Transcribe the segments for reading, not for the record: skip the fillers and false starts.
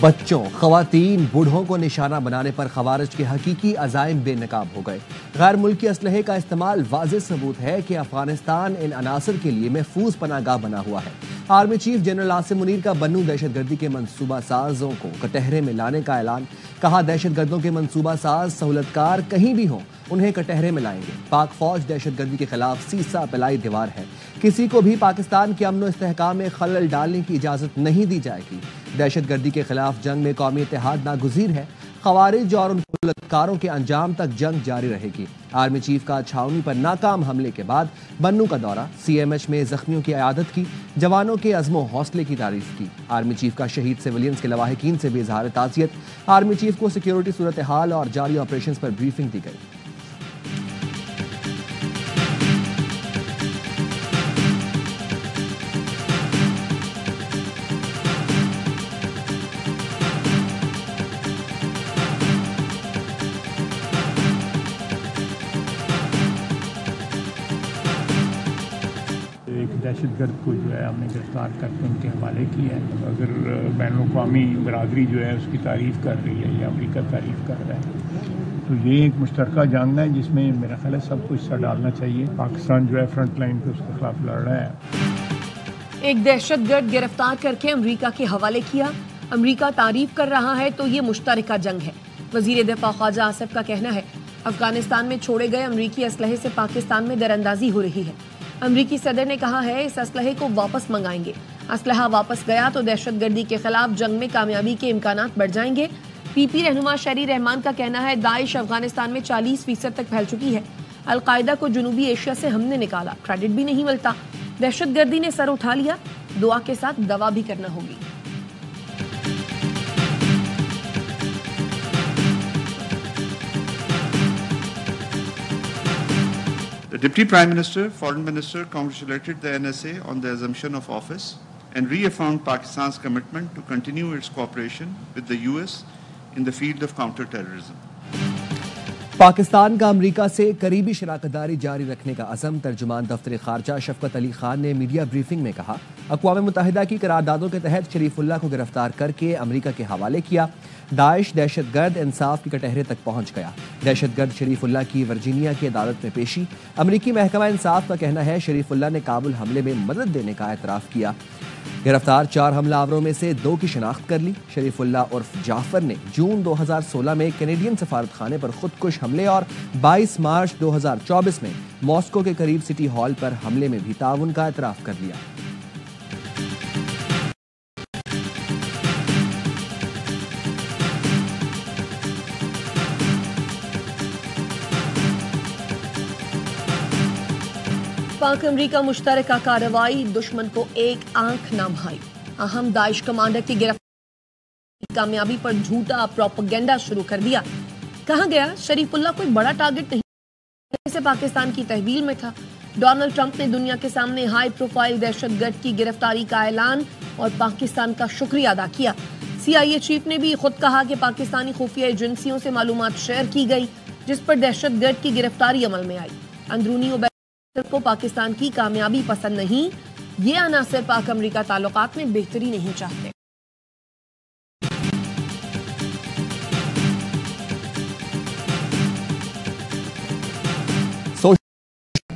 बच्चों, खवातीन, बूढ़ों को निशाना बनाने पर खवारिज के हकीकी अज़ाइम बेनकाब हो गए। गैर मुल्की असलहे का इस्तेमाल वाज़ेह सबूत है कि अफगानिस्तान इन अनासर के लिए महफूज पनागाह बना हुआ है। Army chief general Asim Munir का बन्नू दहशतगर्दी के मंसूबा साजों को कटहरे में लाने का ऐलान। कहा, दहशतगर्दों के मंसूबा साज सहूलतकार कहीं भी हों, उन्हें कटहरे में लाएंगे। पाक फौज दहशतगर्दी के खिलाफ सीसा पिलाई दीवार है। किसी को भी पाकिस्तान के अमन इस्तेहकाम में खलल डालने की इजाजत नहीं दी जाएगी। दहशतगर्दी के खिलाफ जंग में कौमी इत्तेहाद नागुज़ीर है। खवारिज और उन खुलतकारों के अंजाम तक जंग जारी रहेगी। आर्मी चीफ का छावनी पर नाकाम हमले के बाद बन्नू का दौरा, CMH में जख्मियों की इयादत की, जवानों के अज़्मो हौसले की तारीफ की। आर्मी चीफ का शहीद सिविलियंस के लवाहिकीन से भी इज़हार ताज़ियत। आर्मी चीफ को सिक्योरिटी सूरत हाल और जारी ऑपरेशन पर ब्रीफिंग दी गई। दहशतगर्द को जो है हमने गिरफ्तार करके उनके हवाले किया है। अगर बैनुल-अक़वामी बरादरी जो है उसकी तारीफ़ कर रही है या अमेरिका तारीफ़ कर रहा है, तो ये एक मुश्तरका जंग है जिसमें मेरा ख्याल है सबको हिस्सा डालना चाहिए। पाकिस्तान जो है फ्रंट लाइन पे उसके खिलाफ लड़ रहा है। एक दहशतगर्द गिरफ्तार करके अमेरिका के हवाले किया। अमेरिका तारीफ कर रहा है तो ये मुश्तरका जंग है। वजीर दिफा ख्वाजा आसिफ का कहना है, अफगानिस्तान में छोड़े गए अमरीकी असलहे से पाकिस्तान में दरअंदाजी हो रही है। अमरीकी सदर ने कहा है इस असलहे को वापस मंगाएंगे। असलहा वापस गया तो दहशतगर्दी के खिलाफ जंग में कामयाबी के इम्कानात बढ़ जाएंगे। PP रहनुमा शरी रहमान का कहना है, दाइश अफगानिस्तान में 40% तक फैल चुकी है। अलकायदा को जनूबी एशिया से हमने निकाला, क्रेडिट भी नहीं मिलता। दहशतगर्दी ने सर उठा लिया, दुआ के साथ दवा भी करना होगी। The Deputy Prime Minister, Foreign Minister congratulated the NSA on the assumption of office and reaffirmed Pakistan's commitment to continue its cooperation with the US in the field of counter-terrorism. Pakistan का अमेरिका से करीबी शराकतदारी जारी रखने का अज़म। तर्जुमान दफ्तर खारजा शफकत अली खान ने media briefing में कहा, अक़वाम मुत्तहिदा की करारदादों के तहत शरीफुल्लाह को गिरफ्तार करके अमेरिका के हवाले किया। दाइश दहशतगर्द इंसाफ की कटहरे तक पहुंच गया। दहशतगर्द शरीफुल्लाह की वर्जीनिया की अदालत में पेशी। अमेरिकी महकमा इंसाफ का कहना है शरीफुल्लाह ने काबुल हमले में मदद देने का एतराफ़ किया। गिरफ्तार 4 हमलावरों में से 2 की शिनाख्त कर ली। शरीफुल्लाह उर्फ जाफर ने जून 2016 में कैनेडियन सफारतखाने पर खुदकुश हमले और 22 मार्च 2024 में मॉस्को के करीब सिटी हॉल पर हमले में भी ताउन का एतराफ़ कर लिया। पाक अमरीका मुश्तरका कार्रवाई, दुश्मन को एक आंख न भाई। अहम दाइश कमांडर की गिरफ्तारी की कामयाबी पर झूठा प्रोपेगेंडा शुरू कर दिया। कहा गया शरीफुल्लाह कोई बड़ा टारगेट नहीं से पाकिस्तान की तहवील में था। डोनाल्ड ट्रंप ने दुनिया के सामने हाई प्रोफाइल दहशतगर्द की गिरफ्तारी का ऐलान और पाकिस्तान का शुक्रिया अदा किया। CIA चीफ ने भी खुद कहा कि पाकिस्तानी खुफिया एजेंसियों से मालूमात शेयर की गई जिस पर दहशतगर्द की गिरफ्तारी अमल में आई। अंदरूनी को पाकिस्तान की कामयाबी पसंद नहीं, ये अनासर पाक अमरीका ताल्लुकात में बेहतरी नहीं चाहते।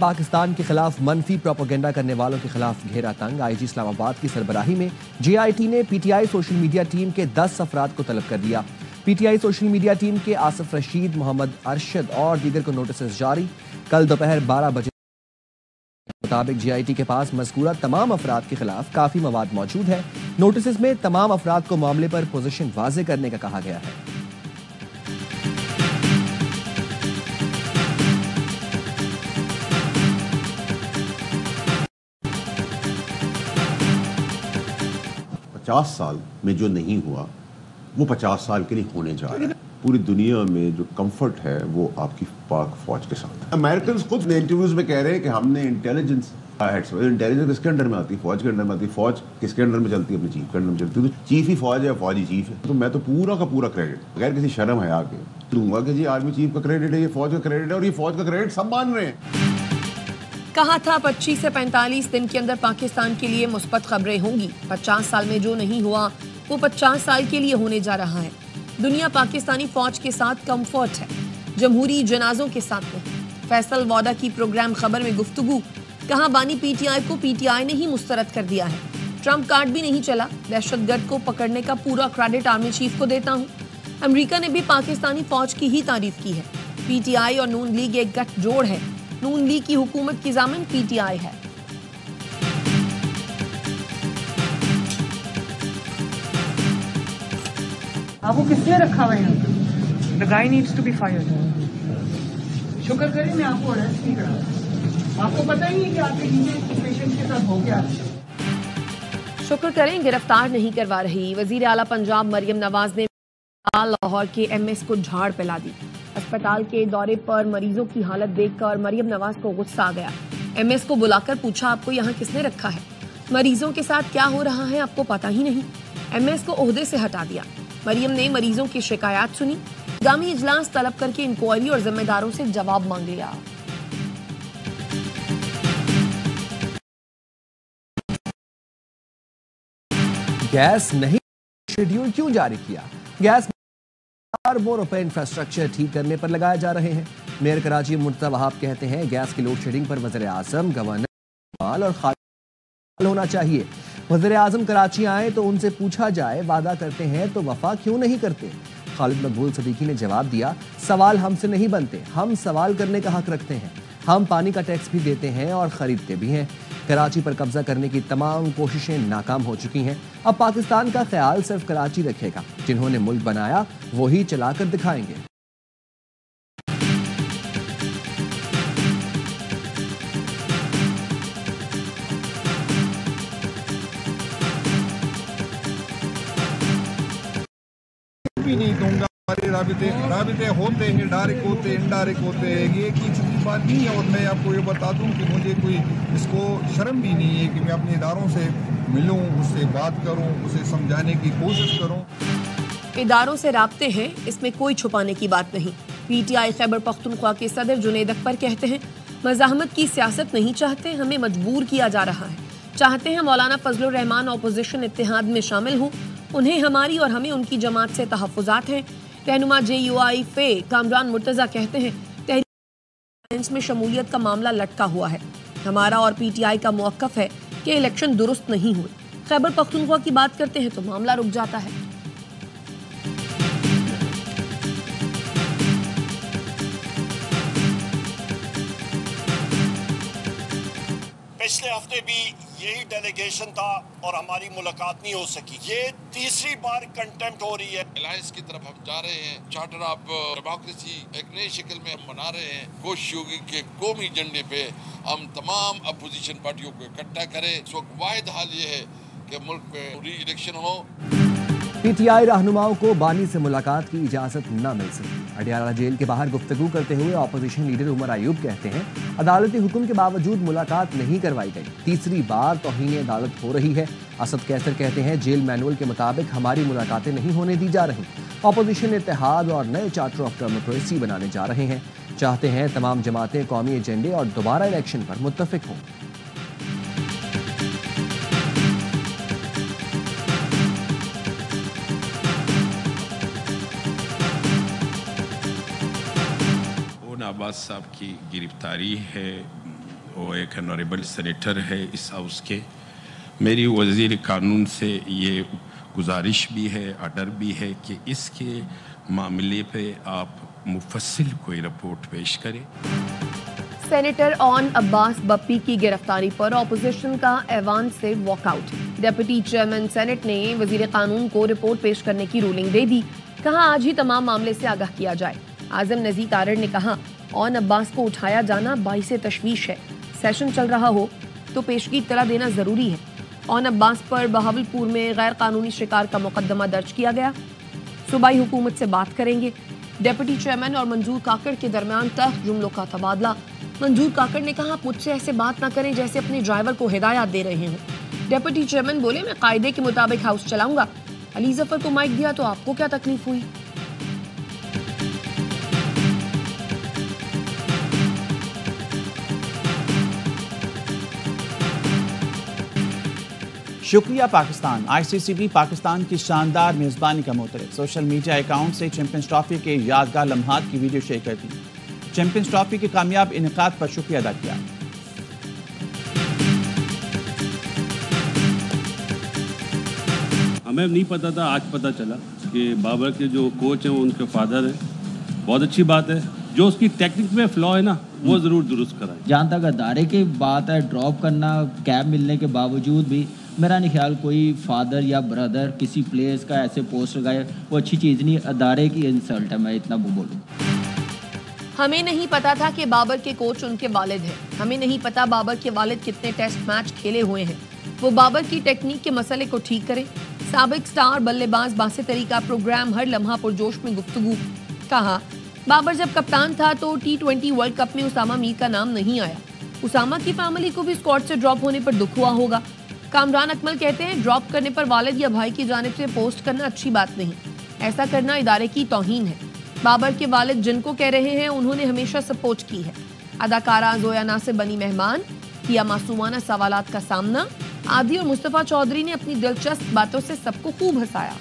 पाकिस्तान के खिलाफ मनफी प्रोपेगेंडा करने वालों के खिलाफ घेरा तंग। IG इस्लामाबाद की सरबराही में JIT ने PTI सोशल मीडिया टीम के 10 अफराद को तलब कर दिया। PTI सोशल मीडिया टीम के आसिफ रशीद, मोहम्मद अरशद और दीगर को नोटिस जारी। कल दोपहर 12 बजे मुताबिक JIT के पास मज़कूरा तमाम अफराद के खिलाफ काफ़ी मवाद मौजूद है। नोटिस में तमाम अफराद को मामले पर पोजीशन वाज़े करने का कहा गया है। पचास साल में जो नहीं हुआ वो 50 साल के लिए होने जा रहा है। पूरी दुनिया में जो कंफर्ट है वो आपकी पाक फौज के साथ है। अमेरिकन खुद इंटरव्यूज में कह रहे हैं कि हमने इंटेलिजेंस किसके अंडर में आती है? फौज के अंडर में आती है। फौज किसके अंडर में चलती है? अपने चीफ के अंडर में चलती है। तो चीफ ही फौज है, फौजी चीफ है। तो मैं तो पूरा का पूरा क्रेडिट बगैर किसी शर्म हया के दूंगा कि जी आर्मी चीफ का क्रेडिट है, ये फौज का क्रेडिट है और ये फौज का क्रेडिट सब मान रहे हैं। कहा था 25 से 45 दिन के अंदर पाकिस्तान के लिए मुस्बत खबरें होंगी। 50 साल में जो नहीं हुआ वो 50 साल के लिए होने जा रहा है। दुनिया पाकिस्तानी फौज के साथ कंफर्ट है, जमहूरी जनाजों के साथ नहीं। फैसल वादा की प्रोग्राम खबर में गुफ्तगू, कहा बानी पीटीआई को पीटीआई ने ही मुस्तरद कर दिया है। ट्रंप कार्ड भी नहीं चला, दहशतगर्द को पकड़ने का पूरा क्रेडिट आर्मी चीफ को देता हूँ। अमेरिका ने भी पाकिस्तानी फौज की ही तारीफ की है। पीटीआई और नून लीग एक गठजोड़ है। नून लीग की हुकूमत की ज़ामिन पीटीआई है। आपको किसने रखा हुआ है यहाँ पे? The guy needs to be fired. शुक्र करें मैं आपको अरेस्ट नहीं करा। आपको पता ही नहीं कि आपके नीचे पेशेंट के साथ हो गया। शुक्र करें गिरफ्तार नहीं करवा रही। वजीर आला पंजाब मरियम नवाज ने लाहौर के एमएस को झाड़ पिला दी। अस्पताल के दौरे पर मरीजों की हालत देखकर मरियम नवाज को गुस्सा आ गया। एमएस को बुलाकर पूछा, आपको यहाँ किसने रखा है? मरीजों के साथ क्या हो रहा है आपको पता ही नहीं। एमएस को ओहदे से हटा दिया। मरियम ने मरीजों की शिकायत सुनी, गामी इजलास तलब करके इंक्वायरी और जिम्मेदारों से जवाब मांग लिया। गैस नहीं, शेड्यूल क्यों जारी किया? गैस अरबों रुपए इंफ्रास्ट्रक्चर ठीक करने पर लगाए जा रहे हैं। मेयर कराची मुर्तज़ा वहाब कहते हैं गैस की लोड शेडिंग पर वज़ीर आज़म, गवर्नर और खालिद होना चाहिए। वज़ीर आज़म कराची आए तो उनसे पूछा जाए, वादा करते हैं तो वफा क्यों नहीं करते? खालिद मकबूल सदीकी ने जवाब दिया, सवाल हमसे नहीं बनते, हम सवाल करने का हक रखते हैं। हम पानी का टैक्स भी देते हैं और खरीदते भी हैं। कराची पर कब्जा करने की तमाम कोशिशें नाकाम हो चुकी हैं। अब पाकिस्तान का ख्याल सिर्फ कराची रखेगा। जिन्होंने मुल्क बनाया वही चलाकर दिखाएंगे। भी नहीं दूंगा। राबिते होते हैं, डायरेक्ट होते हैं, इनडायरेक्ट होते हैं, ये की बात नहीं है। और मैं आपको ये बता दूं कि मुझे कोई इसको शर्म भी नहीं है कि मैं अपने इदारों से मिलूं, उससे बात करूं, उसे समझाने की कोशिश करूं। इदारों से राब्ते हैं, इसमें कोई छुपाने की बात नहीं। पीटीआई खैबर पख्तूनख्वा के सदर जुनैद अकबर कहते हैं, मज़ाहमत की सियासत नहीं चाहते, हमें मजबूर किया जा रहा है। चाहते हैं मौलाना फजलुर रहमान अपोजिशन इत्तेहाद में शामिल हों। उन्हें हमारी और हमें उनकी जमात से तहफ़्फ़ुज़ात हैं। रहनुमा JUI फे कामरान मुर्तज़ा कहते हैं, तहरीक में शमूलियत का मामला लटका हुआ है। हमारा और PTI का मौक़िफ़ है कि इलेक्शन दुरुस्त नहीं हुए। खैबर पख्तूनख्वा की बात करते हैं तो मामला रुक जाता है। पिछले हफ्ते भी यही डेलीगेशन था और हमारी मुलाकात नहीं हो सकी। ये तीसरी बार कंटेम्प्ट हो रही है। अलायंस की तरफ हम जा रहे हैं। चार्टर ऑफ डेमोक्रेसी एक नई शक्ल में हम बना रहे हैं। कोशिश होगी कि कौमी एजेंडे पे हम तमाम अपोजिशन पार्टियों को इकट्ठा करें। इस वक्त वाहिद हाल ये है कि मुल्क में री इलेक्शन हो। PTI रहनुमाओं को बानी से मुलाकात की इजाजत न मिल सकी। अडियाला जेल के बाहर गुफ्तगू करते हुए ऑपोजिशन लीडर उमर अयूब कहते हैं, अदालती हुक्म के बावजूद मुलाकात नहीं करवाई गई। तीसरी बार तौहीन अदालत हो रही है। असद कैसर कहते हैं, जेल मैनुअल के मुताबिक हमारी मुलाकातें नहीं होने दी जा रही। ऑपोजिशन इत्तेहाद और नए चार्टर ऑफ डेमोक्रेसी बनाने जा रहे हैं। चाहते हैं तमाम जमातें कौमी एजेंडे और दोबारा इलेक्शन पर मुत्तफिक हों। अब्बास साहब की गिरफ्तारी है। वो एक ऑनरेबल सेनेटर है इस हाउस के। मेरी वज़ीर कानून से ये गुजारिश भी है, ऑर्डर भी है कि इसके मामले पे आप मुफस्सिल कोई रिपोर्ट पेश करें। सेनेटर ऑन अब्बास बप्पी की गिरफ्तारी पर ऑपोजिशन का ऐवान से वॉकआउट। डिप्टी चेयरमैन सेनेट ने वज़ीर कानून को रिपोर्ट पेश करने की रूलिंग दे दी। कहा, आज ही तमाम मामले से आगाह किया जाए। आज़म नज़ीर तारड़ ने कहा, ऑन अब्बास को उठाया जाना बाइसे तशवीश है। सेशन चल रहा हो तो पेशगी इत्तला देना ज़रूरी है। ऑन अब्बास पर बहावलपुर में गैर कानूनी शिकार का मुकदमा दर्ज किया गया। सूबाई हुकूमत से बात करेंगे। डिप्टी चेयरमैन और मंजूर काकड़ के दरमियान तल्ख जुमलों का तबादला। मंजूर काकड़ ने कहा, मुझसे ऐसे बात ना करें जैसे अपने ड्राइवर को हिदायत दे रहे हों। डिप्टी चेयरमैन बोले, मैं कायदे के मुताबिक हाउस चलाऊंगा। अली जफर को माइक दिया तो आपको क्या तकलीफ हुई? शुक्रिया पाकिस्तान। ICC पाकिस्तान की शानदार मेजबानी का मोतरफ। सोशल मीडिया अकाउंट से चैंपियंस ट्रॉफी के यादगार लम्हात की वीडियो शेयर कर दी। चैंपियंस ट्रॉफी के कामयाब इनेकाद पर शुक्रिया अदा किया। हमें नहीं पता था, आज पता चला कि बाबर के जो कोच हैं वो उनके फादर हैं। बहुत अच्छी बात है। जो उसकी टेक्निक में फ्लॉ है ना, वो ज़रूर दुरुस्त कराए। जहाँ तक अदारे की बात है, ड्रॉप करना कैप मिलने के बावजूद भी मेरा नहीं ख्याल कोई फादर या ब्रदर किसी प्लेयर्स का ऐसे पोस्ट लगाए, वो अच्छी चीज़ नहीं, अदारे की इंसल्ट है, मैं इतना वो बोलूँ। हमें नहीं पता था कि बाबर के कोच उनके वालिद हैं। हमें नहीं पता बाबर के वालिद कितने टेस्ट मैच खेले हुए हैं। वो बाबर की टेक्निक के मसले को ठीक करें। साबिक स्टार बल्लेबाज बासित अली का प्रोग्राम हर लम्हा पुरजोश में गुफ्तगू। कहा, बाबर जब कप्तान था तो T20 वर्ल्ड कप में उसामा मीर का नाम नहीं आया। उसामा की फैमिली को भी स्क्वाड से ड्रॉप होने पर दुख हुआ होगा। कामरान अकमल कहते हैं, ड्रॉप करने पर वालिद या भाई की जानिब से पोस्ट करना अच्छी बात नहीं, ऐसा करना इदारे की तौहीन है। बाबर के वालिद जिनको कह रहे हैं, उन्होंने हमेशा सपोर्ट की है। अदाकारा जोया नासिर बनी मेहमान, किया मासूमाना सवालात का सामना। आदि और मुस्तफा चौधरी ने अपनी दिलचस्प बातों से सबको खूब हंसाया।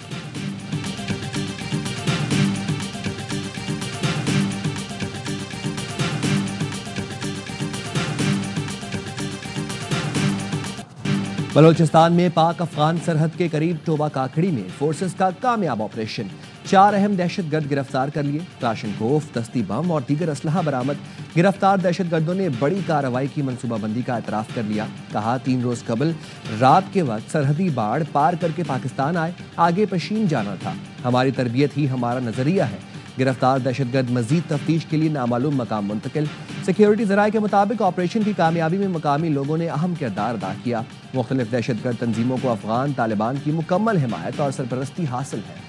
बलोचिस्तान में पाक अफगान सरहद के करीब टोबा काकड़ी में फोर्सेस का कामयाब ऑपरेशन। 4 अहम दहशतगर्द गिरफ्तार कर लिए। क्लाशनकोफ, दस्ती बम और दीगर असलहा बरामद। गिरफ्तार दहशतगर्दों ने बड़ी कार्रवाई की मंसूबाबंदी का एतराफ़ कर लिया। कहा, 3 रोज कबल रात के वक्त सरहदी बाड़ पार करके पाकिस्तान आए, आगे पशीन जाना था। हमारी तरबियत ही हमारा नजरिया है। गिरफ्तार दहशतगर्द मजीद तफ्तीश के लिए नामालूम मकाम मुंतकिल। सिक्योरिटी ज़राए के मुताबिक ऑपरेशन की कामयाबी में मकामी लोगों ने अहम किरदार अदा किया। मुख्तलिफ दहशतगर्द तंजीमों को अफगान तालिबान की मुकम्मल हिमायत और सरपरस्ती हासिल है।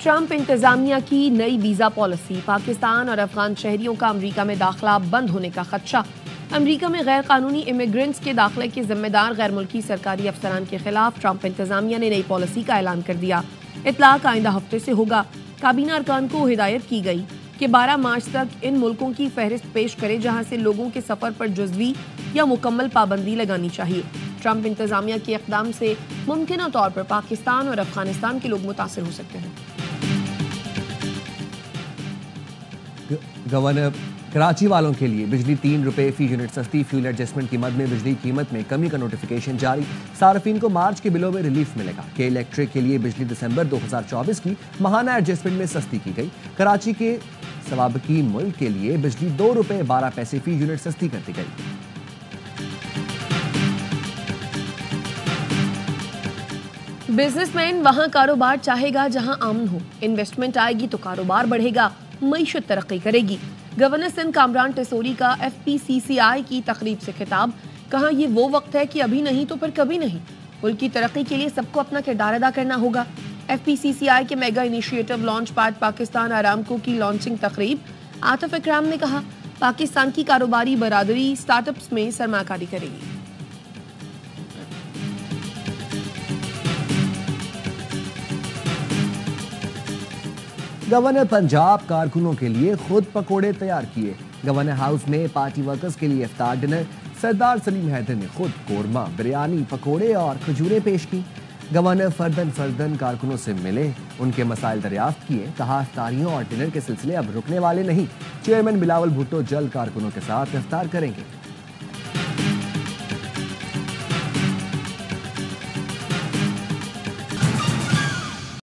ट्रंप इंतजामिया की नई वीजा पॉलिसी। पाकिस्तान और अफगान शहरियों का अमेरिका में दाखिला बंद होने का खदशा। अमेरिका में गैर कानूनी इमिग्रेंट्स के दाखिले के जिम्मेदार गैर मुल्की सरकारी अफसरान के खिलाफ ट्रंप इंतजामिया ने नई पॉलिसी का ऐलान कर दिया। इतलाक आइंदा हफ्ते से होगा। काबीना अरकान को हिदायत की गई कि 12 मार्च तक इन मुल्कों की फहरिस्त पेश करे जहां से लोगों के सफर पर जुज़वी या मुकम्मल पाबंदी लगानी चाहिए। ट्रंप इंतजामिया के इक़दाम से मुमकिन तौर पर पाकिस्तान और अफगानिस्तान के लोग मुतासिर हो सकते हैं। गवर्नर कराची वालों के लिए बिजली 3 रुपए फी यूनिट सस्ती। फ्यूल एडजस्टमेंट की मद में बिजली कीमत में कमी का नोटिफिकेशन जारी। सार्फिन को मार्च के बिलों में रिलीफ मिलेगा। के इलेक्ट्रिक के लिए बिजली दिसंबर 2024 की माहाना एडजस्टमेंट में सस्ती की गई। कराची के सवाबकी मुल्क के लिए बिजली 2 रुपए 12 पैसे फी यूनिट सस्ती कर दी गई। बिजनेसमैन वहां कारोबार चाहेगा जहां अमन हो। इन्वेस्टमेंट आएगी तो कारोबार बढ़ेगा, मईशत तरक्की करेगी। गवर्नर सिंध कामरान टेसोरी का FPCCI की तकरीब से खिताब। कहा, ये वो वक्त है कि अभी नहीं तो फिर कभी नहीं। मुल्क की तरक्की के लिए सबको अपना किरदार अदा करना होगा। FPCCI के mega initiative launch pad Pakistan Aramco की लॉन्चिंग तकरीब। आतिफ इकराम ने कहा, पाकिस्तान की कारोबारी बरादरी स्टार्टअप्स में सरमाकारी करेगी। गवर्नर पंजाब कारकुनों के लिए खुद पकोड़े तैयार किए। गवर्नर हाउस में पार्टी वर्कर्स के लिए इफ्तार डिनर। सरदार सलीम हैदर ने खुद कोरमा, बिरयानी, पकोड़े और खजूरें पेश की। गवर्नर फर्दन कारकुनों से मिले, उनके मसाइल दरियाफ्त किए। कहा, इफ्तारियों और डिनर के सिलसिले अब रुकने वाले नहीं। चेयरमैन बिलावल भुट्टो जल्द कारकुनों के साथ इफ्तार करेंगे।